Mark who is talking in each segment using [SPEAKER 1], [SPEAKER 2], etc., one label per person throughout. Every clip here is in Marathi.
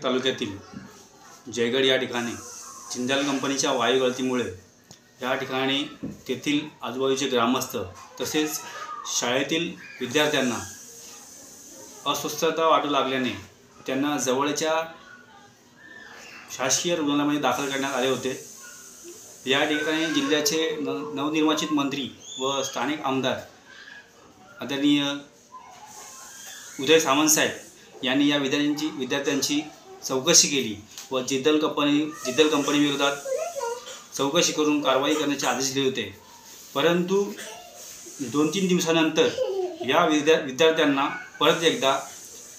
[SPEAKER 1] तालुक्यातील जयगड या ठिकाणी जिंदाल कंपनीच्या वायू गळतीमुळे या ठिकाणी तेथील आजूबाजूचे ग्रामस्थ तसेच शाळेतील विद्यार्थ्यांना अस्वस्थता वाटू लागल्याने त्यांना जवळच्या शासकीय रुग्णालयामध्ये दाखल करण्यात आले होते। या ठिकाणी जिल्ह्याचे नवनिर्वाचित मंत्री व स्थानिक आमदार आदरणीय उदय सामंत साहेब यांनी या विद्यार्थ्यांची चौकशी केली व जिंदाल कंपनी विरोधात चौकशी करून कारवाई करण्याचे आदेश दिले होते। परंतु 2-3 दिवसानंतर या विद्यार्थ्यांना परत एकदा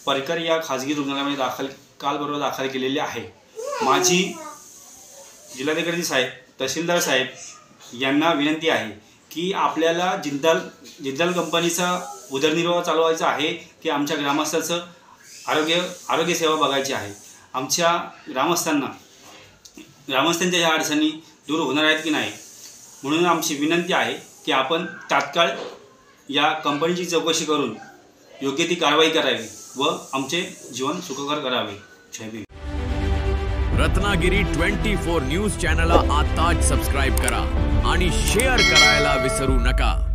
[SPEAKER 1] परकर या खाजगी रुग्णालयामध्ये काल दाखल केलेले आहे। माझी जिल्हाधिकारी साहेब तहसीलदार साहेब यांना विनंती आहे की आपल्याला जिंदाल कंपनीचा उदरनिर्वाह चालवायचा आहे की आमच्या ग्रामस्थांचं आरोग्य सेवा बघायची आहे। आमच्या ग्रामस्थांच्या ह्या अडचणी दूर होणार आहेत की नाही, म्हणून आमची विनंती आहे की आपण तात्काळ या कंपनीची चौकशी करून योग्य ती कारवाई करावी व आमचे जीवन सुखकर करावे। जय भीम।
[SPEAKER 2] रत्नागिरी 24 न्यूज चॅनलला आताच सबस्क्राइब करा आणि शेअर करायला विसरू नका।